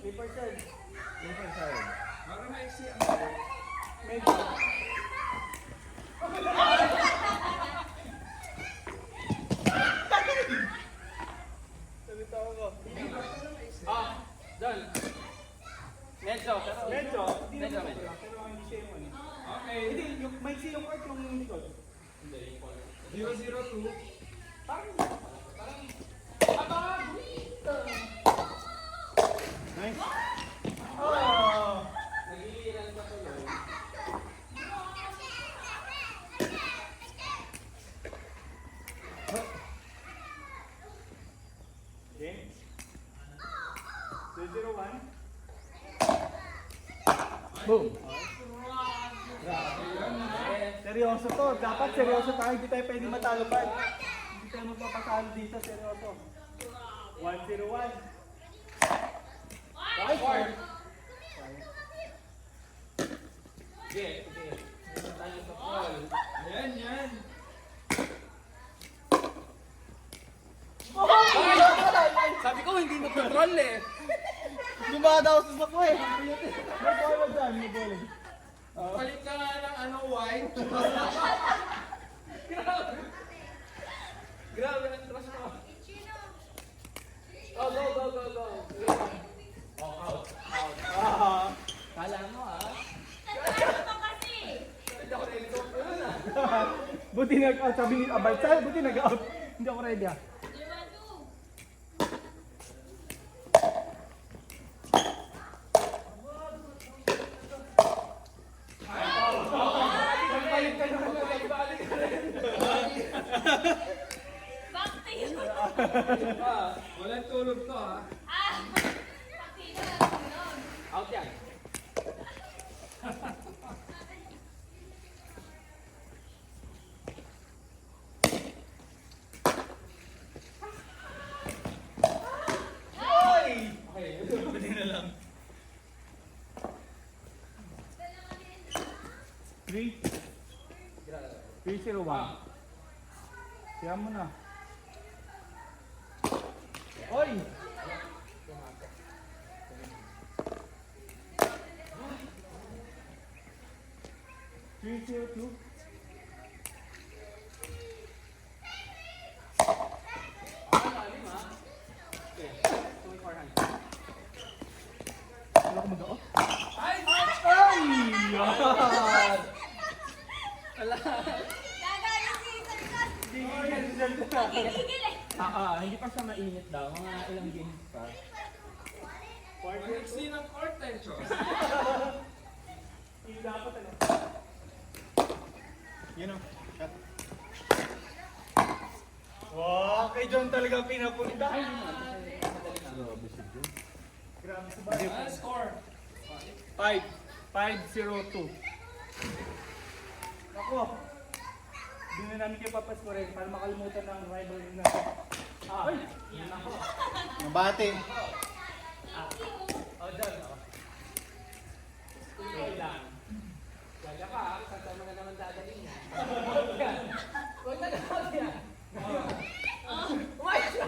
Paper side. Paper side. Baka maiksi ang Medyo. Sabitaw ko. Dol. Medyo. Medyo. Medyo. Pero hindi siya yung ano. Okay. Hindi, yung may siya yung part yung likod. 002. Nice. Oh! Nagiliran pa tuloy. Okay. 201. Boom. Seryoso to. Dapat seryoso tayo. Hindi tayo pwede matalo pa. Hindi tayo magpapatalo dito. Seryoso. 101. Right, Mark? Sige. Meron tayo sa call. Yan, yan. Sabi ko hindi mag-control eh. Lumada ako sa sako eh. May bola dyan. May bola. Palit ka nga ng ano, white. Grabe ang trust mo. Oh, go. Oh, out. Kala mo ah. Hindi ako ready to yun ah. Buti nag-out. Sabi ni Abay. Buti nag-out. Hindi ako ready ah. Pagbalik ka naman. Pagbalik ka rin. Walang tulog to, ha? Out yan. Okay. Buti na lang. 301. Siya mo na. Oy! Three, zero, two. Wala ko mag-out? Ay! Ay! Yan! Wala. Hindi pa siya mainit daw. Mga ilang games pa. Maiksi ng court tension. Hindi dapat ano. Yun o. Shot. Wow, kay John talaga pinapunta. Grabe si Barry. Score. 5-0-2. Ako, hindi na namin kayo papaskurin para makalimutan ng rivalry natin. Ay! Ako. Mabate. Oh, John. Tuloy lang. Wala ka, saan mo na naman dadalhin yan. Huwag na naman yan. Umayos na.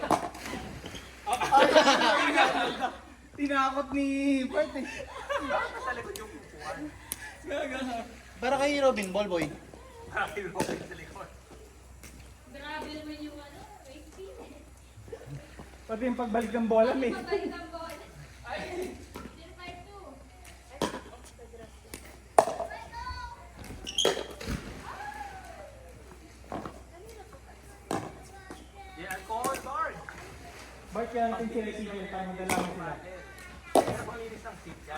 Tinakot ni Bart eh. Para kay Robin, ballboy. Grabe naman yung ano, waiting. Pati yung pagbalik ng bola, may. Pabalik ang bola. 052. Yeah, court, guard. Bart kaya natin sila sige para magalaman sila. Pero panginis ng seat yan.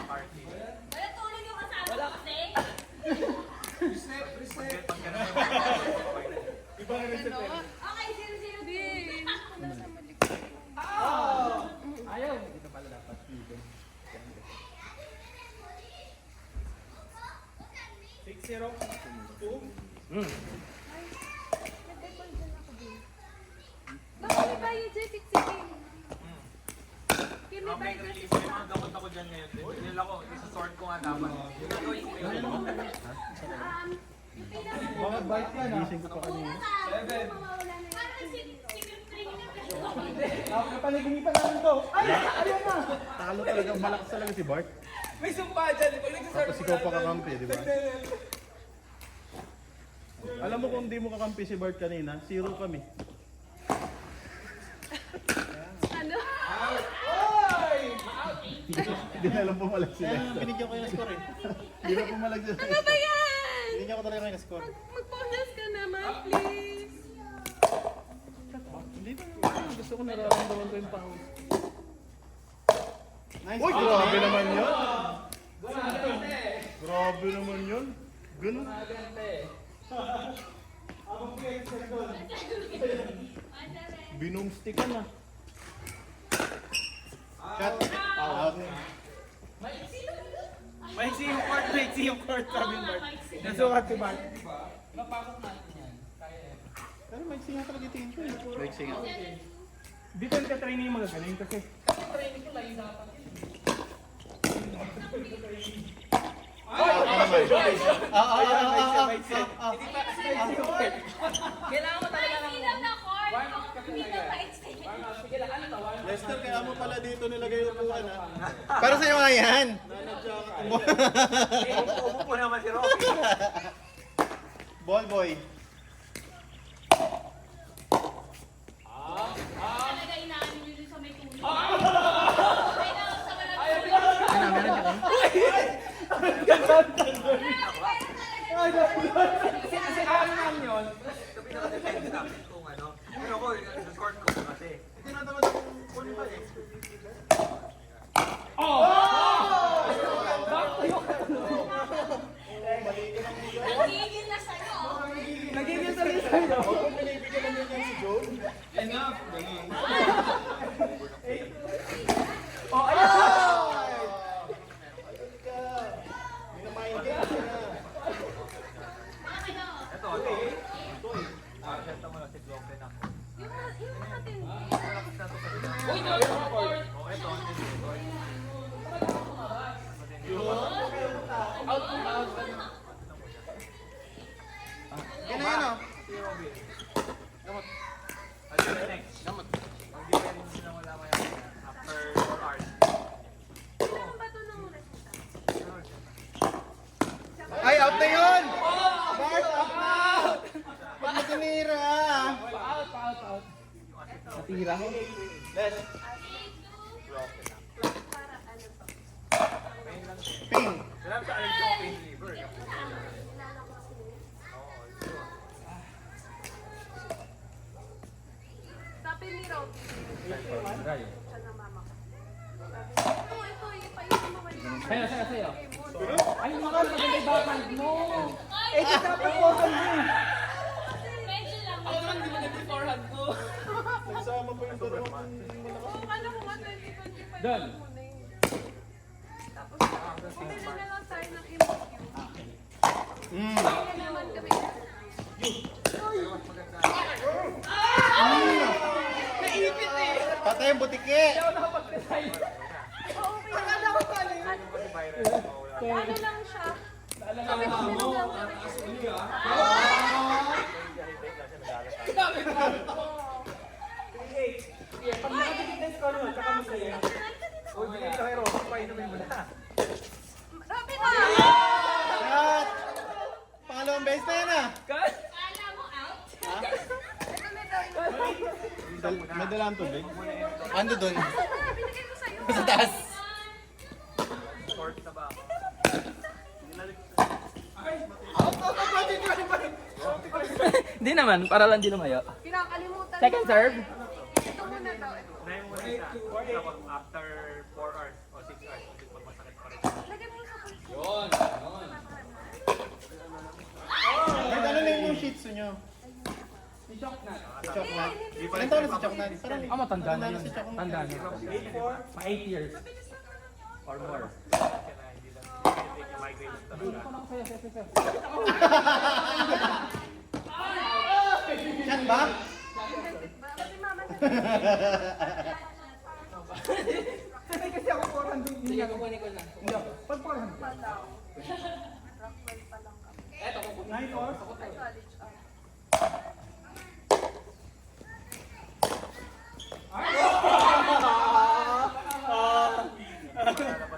Party. Wala tulog yung kasama ko kasi. Reset. Iba na rin sa pera. Okay, 0-0. Ayaw. Dito pala dapat. 6-0-2. Bakit ba yung J6 Kim, may May ba release ko yung mga gamot ako dyan ngayon. Dinil ako, isa-sort ko nga dapat. Gagawin ko yun. yung Mga Bart yan ah. Gising ko pa kanina. Parang secret training na Napanaginipan namin to. Ay! Ayun na! Talo talaga, malakas talaga si Bart. May sumpa dyan. Pag nag-start Tapos ikaw pa kakampi, di ba? Alam mo kung di mo kakampi si Bart kanina, 0 kami. Ano? Hindi na alam pumalag sila. Binigyan ko yung score eh. Hindi na pumalag sila. Ano ba yan? Binigyan ko talaga yung score. Mag-pause ka naman, please. Hindi na. Gusto ko nararamdaman ko yung pawis. Nice. Uy, grabe naman yun. Grabe naman yun. Ganun. Binumstick ka na. Shot. Out. Maiksi yung court, sabi ng Bart. Nasukat si Bart. Mapasok natin yan. Kaya yan. Pero may singa talaga tingin ko eh. May singa. Dito yung training yung mga galing kasi. Kasi training ko lang yung dapat yun. Kailangan mo talaga ng Hindi na court. Hindi na pa-extend. Sige lang, ano to? Lester, kaya mo pala dito nilagay yung upuan ha. Para sa'yo nga yan. Upo po naman si Rocky. Ball boy. Talaga inaano nyo sa may tulog. Ay, na, sa walang Kasi ano naman yun? Sabi na defense namin kung ano. Pero ako, sa short ko kasi. Hindi na naman akong kunin pa eh. nagigil na sa'yo. Nagiging sa rin sa'yo. Enough. Oh, ayun! Ito, ito. Ito mo na si Globe na. Yung natin. Uy, no, court. Oh, ito. Out, out. Yan na yan o. Ano yung next? Gamot. Hindi pa rin sila malaman yan. After 4 hours. Ilan ba ito nung resulta? Ay, out na yun! Bart, out na! Ba't mo tinira? Out, out, out. Natira ko. Para ano to? Ping. Sila sa alam ko pain reliever. Sabi ni Robby. Siya na mama ko. Sabi, ito, ipaisin mo kay mama. Sa'yo, sa'yo, sa'yo. Ay, mga maganda yung backhand mo. Eh, di dapat po ka mo. Medyo lang. Ako naman, hindi maganda yung forehand ko. Nagsama pa yung dalawang Oo, kala ko nga 2025 Done. muna yun. Tapos, bumili na lang tayo ng MOQ. Kaya naman kami. Naipit eh. Patay yung butike! Hindi ako nakapag-resign. Oo, akala ko pala yun. Ano lang siya? Sabi ko na lang kami. Pag nakadikit na yung score mo, tsaka mo sa'yo. Uy, bigay ka kay Rocky, painumin mo na. Sabi na! Shot! Pangalawang base na yan ah! Cut. Kala mo out? May dalang tubig? Ando dun? Binigay ko sa'yo. Sa taas! Short na ba ako? Hindi naman, para lang di lumayo. Kinakalimutan Second mo. serve. Ito muna daw. Ito. Unahin mo muna isa. Tapos after 4 hours o 6 hours, hindi pag masakit pa rin. Lagyan mo sa puso. Yun. May ano na yung shih tzu nyo? Si Chok na. Choknat. Ilan taon na si Choknat? Parang Ah, matanda na yun. si Choknat. Tanda na. Pa 8 years. Or more. Kasi na hindi lang hindi niya migraine talaga. Yan ba? Kasi mama na. Sanay kasi ako 400 Sige, kukunin ko na. Hindi ako. Pag 400. Palaw. Rockwell pa lang kami. Eto, kukunin. 9 hours? Ay, college. Wala na